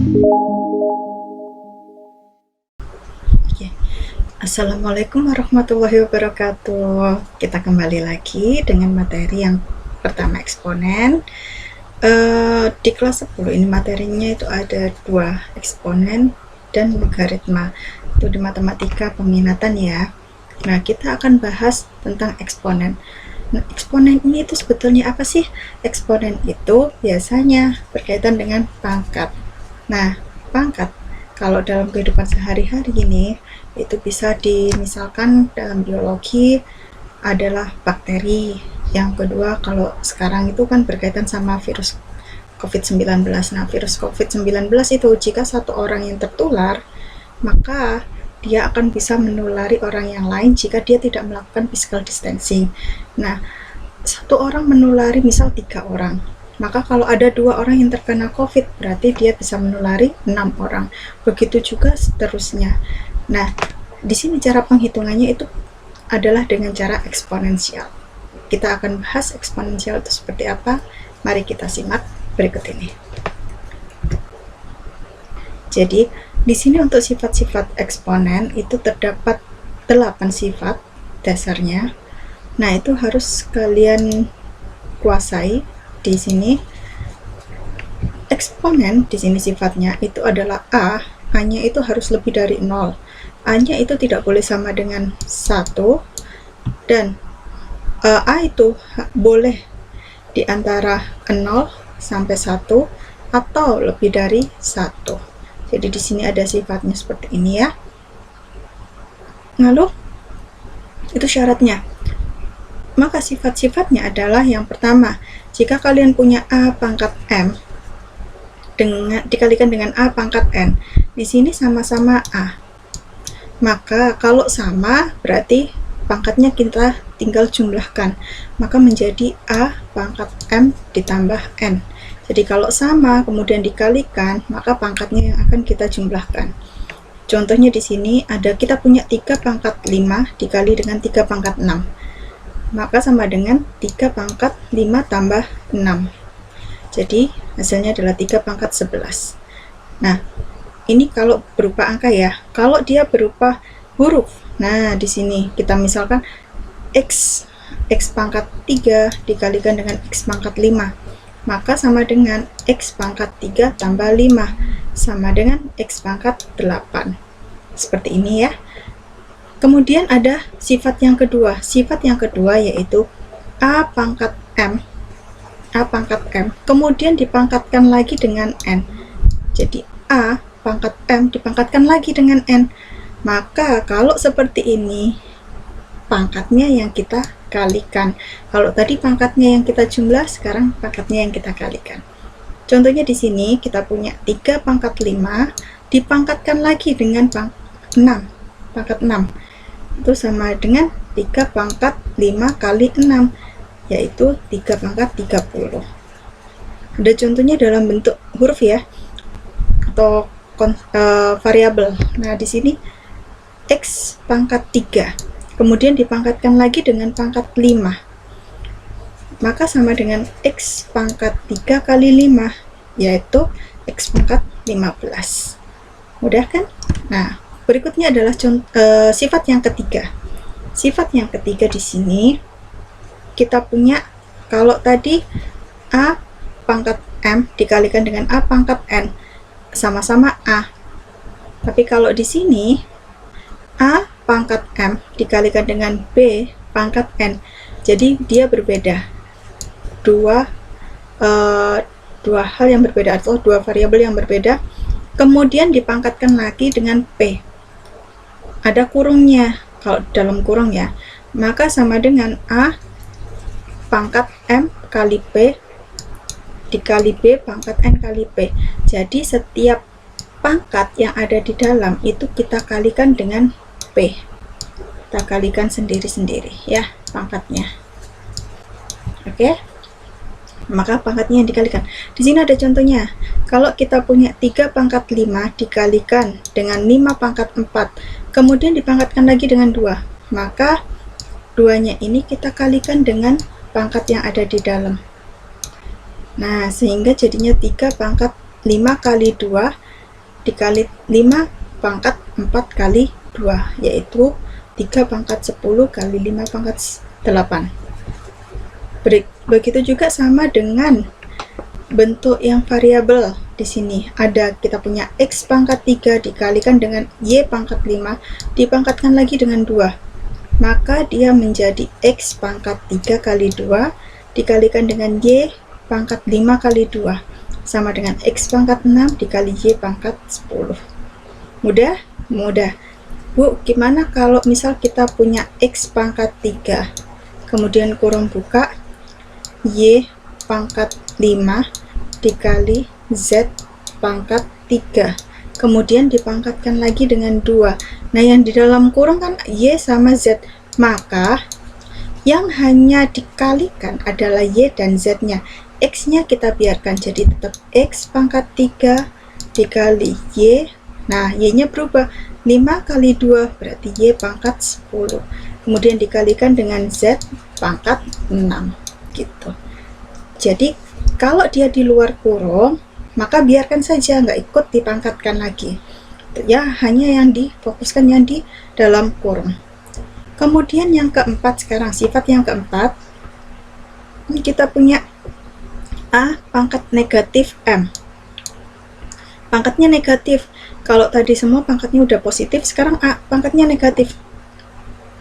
Oke. Assalamualaikum warahmatullahi wabarakatuh. Kita kembali lagi dengan materi yang pertama, eksponen. Di kelas 10 ini materinya itu ada 2, eksponen dan logaritma. Itu di matematika peminatan ya. Nah, kita akan bahas tentang eksponen. Nah, eksponen ini itu sebetulnya apa sih? Eksponen itu biasanya berkaitan dengan pangkat. Nah, pangkat kalau dalam kehidupan sehari-hari ini itu bisa misalkan dalam biologi adalah bakteri. Yang kedua, kalau sekarang itu kan berkaitan sama virus COVID-19. Nah, virus COVID-19 itu jika satu orang yang tertular, maka dia akan bisa menulari orang yang lain jika dia tidak melakukan physical distancing. Nah, satu orang menulari misal 3 orang. Maka kalau ada 2 orang yang terkena COVID, berarti dia bisa menulari 6 orang. Begitu juga seterusnya. Nah, di sini cara penghitungannya itu adalah dengan cara eksponensial. Kita akan bahas eksponensial itu seperti apa. Mari kita simak berikut ini. Jadi, di sini untuk sifat-sifat eksponen itu terdapat 8 sifat dasarnya. Nah, itu harus kalian kuasai. Di sini eksponen di sini sifatnya itu adalah A. A-nya itu harus lebih dari 0. A-nya itu tidak boleh sama dengan 1, dan A itu boleh di antara 0 sampai 1 atau lebih dari 1. Jadi di sini ada sifatnya seperti ini ya. Lalu itu syaratnya. Maka sifat-sifatnya adalah yang pertama, jika kalian punya A pangkat M dikalikan dengan A pangkat N, di sini sama-sama A. Maka kalau sama berarti pangkatnya kita tinggal jumlahkan, maka menjadi A pangkat M ditambah N. Jadi kalau sama kemudian dikalikan, maka pangkatnya yang akan kita jumlahkan. Contohnya di sini ada kita punya 3 pangkat 5 dikali dengan 3 pangkat 6. Maka sama dengan 3 pangkat 5 tambah 6. Jadi hasilnya adalah 3 pangkat 11. Nah, ini kalau berupa angka ya. Kalau dia berupa huruf, nah di sini kita misalkan X pangkat 3 dikalikan dengan X pangkat 5, maka sama dengan X pangkat 3 tambah 5 sama dengan X pangkat 8. Seperti ini ya. Kemudian ada sifat yang kedua. Sifat yang kedua yaitu A pangkat M kemudian dipangkatkan lagi dengan N. Jadi A pangkat M dipangkatkan lagi dengan N. Maka kalau seperti ini, pangkatnya yang kita kalikan. Kalau tadi pangkatnya yang kita jumlah, sekarang pangkatnya yang kita kalikan. Contohnya di sini kita punya 3 pangkat 5 dipangkatkan lagi dengan pangkat 6. Itu sama dengan 3 pangkat 5 kali 6, yaitu 3 pangkat 30. Ada contohnya dalam bentuk huruf ya, atau variabel. Nah, di sini X pangkat 3 kemudian dipangkatkan lagi dengan pangkat 5, maka sama dengan X pangkat 3 kali 5, yaitu X pangkat 15. Mudah kan? Nah, berikutnya adalah sifat yang ketiga. Sifat yang ketiga di sini kita punya, kalau tadi A pangkat M dikalikan dengan A pangkat N, sama-sama A. Tapi kalau di sini A pangkat M dikalikan dengan B pangkat N, jadi dia berbeda. Dua hal yang berbeda atau 2 variabel yang berbeda, kemudian dipangkatkan lagi dengan P. Ada kurungnya kalau dalam kurung ya, maka sama dengan A pangkat M kali P dikali B pangkat N kali P. Jadi setiap pangkat yang ada di dalam itu kita kalikan dengan P. Kita kalikan sendiri-sendiri ya pangkatnya. Oke. Maka pangkatnya yang dikalikan. Di sini ada contohnya. Kalau kita punya 3 pangkat 5 dikalikan dengan 5 pangkat 4, kemudian dipangkatkan lagi dengan 2, maka 2-nya ini kita kalikan dengan pangkat yang ada di dalam. Nah, sehingga jadinya 3 pangkat 5 kali 2 dikali 5 pangkat 4 kali 2, yaitu 3 pangkat 10 kali 5 pangkat 8. Begitu juga sama dengan bentuk yang variabel. Di sini ada, kita punya X pangkat 3 dikalikan dengan Y pangkat 5 dipangkatkan lagi dengan 2, maka dia menjadi X pangkat 3 kali 2 dikalikan dengan Y pangkat 5 kali 2 sama dengan X pangkat 6 dikali Y pangkat 10. Mudah? Mudah. Bu, gimana kalau misal kita punya X pangkat 3 kemudian kurung buka Y pangkat 5 dikali Z pangkat 3 kemudian dipangkatkan lagi dengan 2. Nah, yang di dalam kurung kan Y sama Z, maka yang hanya dikalikan adalah Y dan Z nya. X nya kita biarkan, jadi tetap X pangkat 3 dikali Y. Nah, Y nya berubah, 5 kali 2 berarti Y pangkat 10 kemudian dikalikan dengan Z pangkat 6 gitu. Jadi kalau dia di luar kurung, maka biarkan saja, nggak ikut dipangkatkan lagi ya, hanya yang difokuskan yang di dalam kurung. Kemudian yang keempat, sekarang sifat yang keempat, ini kita punya A pangkat negatif M. Pangkatnya negatif. Kalau tadi semua pangkatnya udah positif, sekarang A pangkatnya negatif.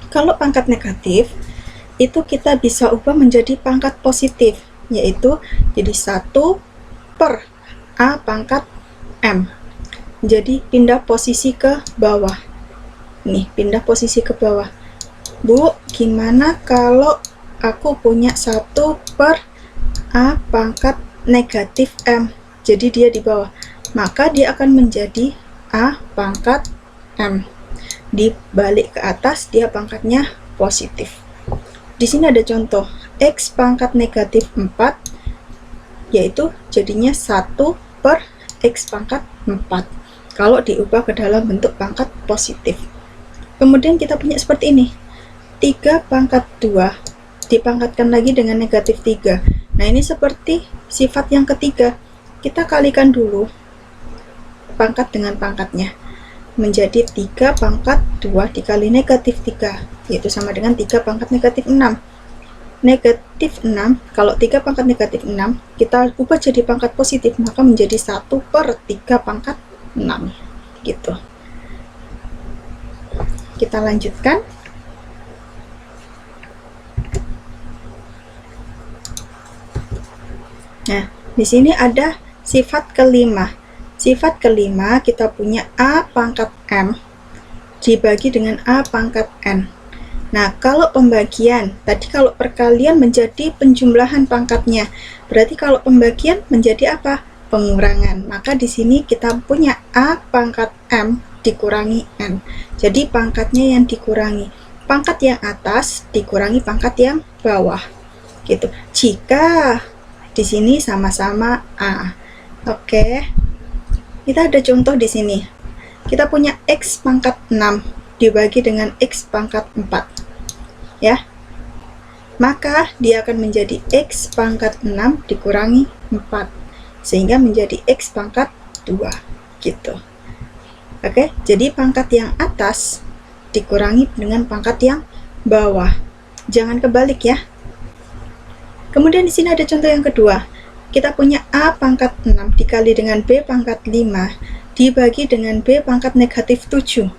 Kalau pangkat negatif itu kita bisa ubah menjadi pangkat positif, yaitu jadi 1 per A pangkat M. Jadi pindah posisi ke bawah. Nih, pindah posisi ke bawah. Bu, gimana kalau aku punya 1 per A pangkat negatif M? Jadi dia di bawah, maka dia akan menjadi A pangkat M. Dibalik ke atas, dia pangkatnya positif. Di sini ada contoh X pangkat negatif 4, yaitu jadinya 1 per X pangkat 4 kalau diubah ke dalam bentuk pangkat positif. Kemudian kita punya seperti ini, 3 pangkat 2 dipangkatkan lagi dengan negatif 3. Nah, ini seperti sifat yang ketiga, kita kalikan dulu pangkat dengan pangkatnya, menjadi 3 pangkat 2 dikali negatif 3, yaitu sama dengan 3 pangkat negatif 6. Negatif 6, kalau 3 pangkat negatif 6 kita ubah jadi pangkat positif, maka menjadi 1 per 3 pangkat 6 gitu. Kita lanjutkan. Nah, di sini ada sifat kelima. Sifat kelima kita punya A pangkat M dibagi dengan A pangkat N. Nah, kalau pembagian, tadi kalau perkalian menjadi penjumlahan pangkatnya. Berarti kalau pembagian menjadi apa? Pengurangan. Maka di sini kita punya A pangkat M dikurangi N. Jadi pangkatnya yang dikurangi. Pangkat yang atas dikurangi pangkat yang bawah. Gitu. Jika di sini sama-sama A. Oke. Kita ada contoh di sini. Kita punya X pangkat 6 dibagi dengan X pangkat 4. Ya. Maka dia akan menjadi X pangkat 6 dikurangi 4. Sehingga menjadi X pangkat 2. Gitu. Oke, jadi pangkat yang atas dikurangi dengan pangkat yang bawah. Jangan kebalik ya. Kemudian di sini ada contoh yang kedua. Kita punya A pangkat 6 dikali dengan B pangkat 5 dibagi dengan B pangkat negatif 7.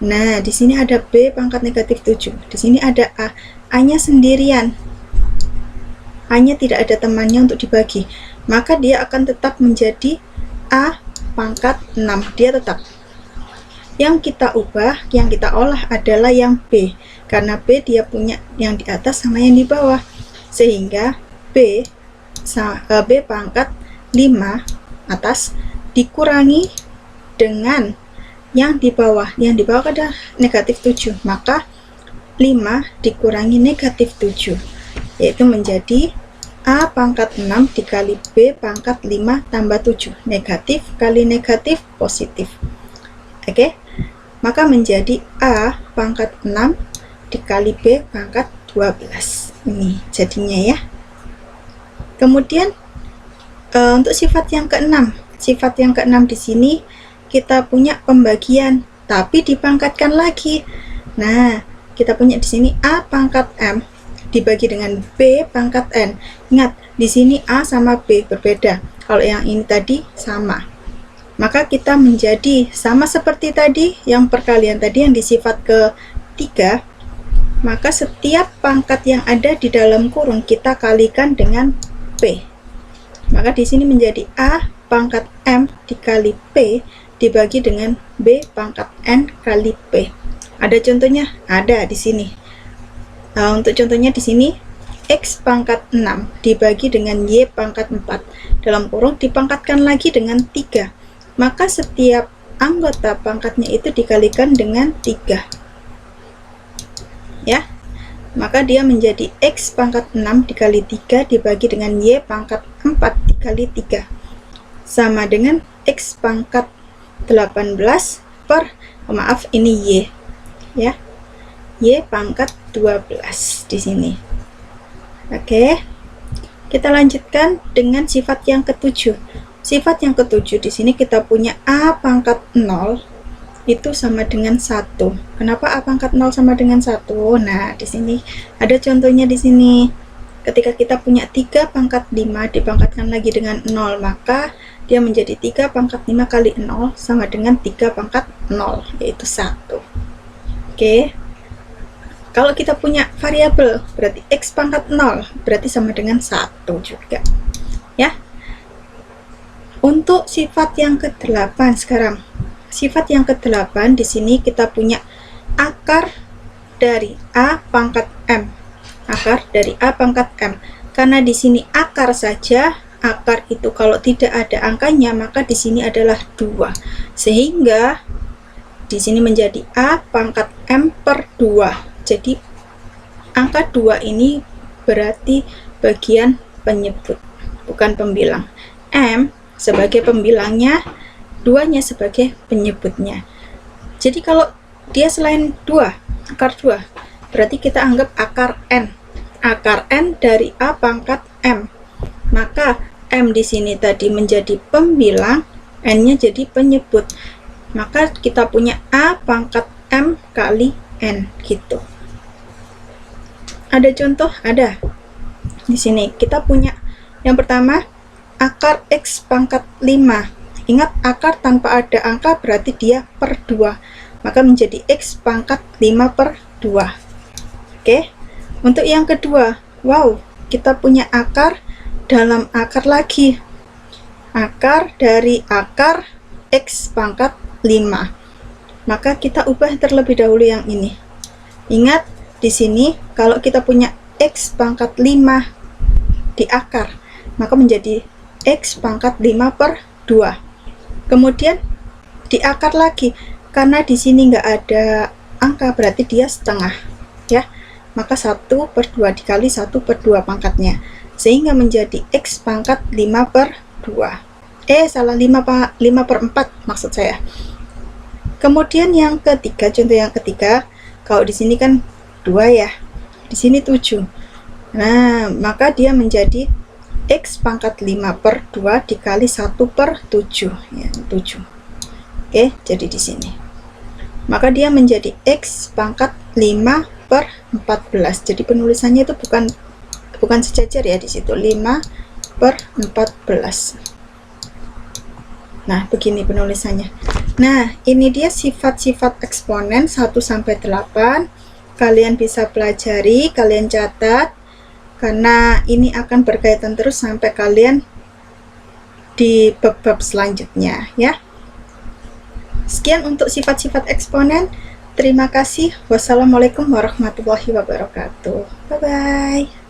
Nah, di sini ada B pangkat negatif 7. Di sini ada A. A-nya sendirian. A-nya tidak ada temannya untuk dibagi. Maka dia akan tetap menjadi A pangkat 6. Dia tetap. Yang kita ubah, yang kita olah adalah yang B. Karena B dia punya yang di atas sama yang di bawah. Sehingga B pangkat 5 atas dikurangi dengan yang di bawah. Yang di bawah ada negatif 7. Maka 5 dikurangi negatif 7. Yaitu menjadi A pangkat 6 dikali B pangkat 5 tambah 7. Negatif kali negatif positif. Oke. Maka menjadi A pangkat 6 dikali B pangkat 12. Ini jadinya ya. Kemudian untuk sifat yang keenam. Sifat yang keenam di sini kita punya pembagian, tapi dipangkatkan lagi. Nah, kita punya di sini A pangkat M dibagi dengan B pangkat N. Ingat, di sini A sama B berbeda. Kalau yang ini tadi sama. Maka kita menjadi sama seperti tadi, yang perkalian tadi yang di sifat ketiga. Maka setiap pangkat yang ada di dalam kurung kita kalikan dengan P. Maka di sini menjadi A pangkat M dikali P dibagi dengan B pangkat N kali P. Ada contohnya? Ada di sini. Nah, untuk contohnya di sini X pangkat 6 dibagi dengan Y pangkat 4 dalam kurung dipangkatkan lagi dengan 3. Maka setiap anggota pangkatnya itu dikalikan dengan 3. Ya, maka dia menjadi X pangkat 6 dikali 3 dibagi dengan Y pangkat 4 dikali 3 sama dengan X pangkat 18 per, maaf ini Y ya, Y pangkat 12 di sini. Oke, kita lanjutkan dengan sifat yang ketujuh. Sifat yang ketujuh di sini kita punya A pangkat 0 itu sama dengan 1. Kenapa A pangkat 0 sama dengan 1? Nah, di sini ada contohnya di sini. Ketika kita punya 3 pangkat 5 dipangkatkan lagi dengan 0, maka dia menjadi 3 pangkat 5 kali 0 sama dengan 3 pangkat 0, yaitu 1. Oke. Kalau kita punya variabel, berarti X pangkat 0, berarti sama dengan 1 juga. Ya. Untuk sifat yang ke-8 sekarang. Sifat yang ke-8 di sini kita punya akar dari A pangkat M. Akar dari A pangkat M. Karena di sini akar saja, akar itu kalau tidak ada angkanya maka di sini adalah 2. Sehingga di sini menjadi A pangkat M per 2. Jadi angka 2 ini berarti bagian penyebut, bukan pembilang. M sebagai pembilangnya, 2-nya sebagai penyebutnya. Jadi kalau dia selain 2, akar 2, berarti kita anggap akar N. Akar N dari A pangkat M. Maka M di sini tadi menjadi pembilang, N-nya jadi penyebut. Maka kita punya A pangkat M kali N gitu. Ada contoh? Ada. Di sini kita punya yang pertama akar X pangkat 5. Ingat, akar tanpa ada angka berarti dia per 2. Maka menjadi X pangkat 5 per 2. Oke. Untuk yang kedua, wow, kita punya akar dalam akar lagi. Akar dari akar X pangkat 5. Maka kita ubah terlebih dahulu yang ini. Ingat, di sini kalau kita punya X pangkat 5 di akar, maka menjadi X pangkat 5 per 2. Kemudian di akar lagi, karena di sini nggak ada angka berarti dia setengah ya, maka 1 per 2 dikali 1 per 2 pangkatnya, sehingga menjadi X pangkat 5 per 2. Salah, 5 per 4 maksud saya. Kemudian yang ketiga, contoh yang ketiga, kalau di sini kan 2 ya, di sini 7. Nah, maka dia menjadi X pangkat 5 per 2 dikali 1 per 7 ya, 7. Oke, jadi di sini. Maka dia menjadi X pangkat 5 per 14. Jadi penulisannya itu bukan sejajar ya di situ, 5 per 14. Nah, begini penulisannya. Nah, ini dia sifat-sifat eksponen 1 sampai 8. Kalian bisa pelajari, kalian catat, karena ini akan berkaitan terus sampai kalian di bab-bab selanjutnya ya. Sekian untuk sifat-sifat eksponen. Terima kasih. Wassalamualaikum warahmatullahi wabarakatuh. Bye bye.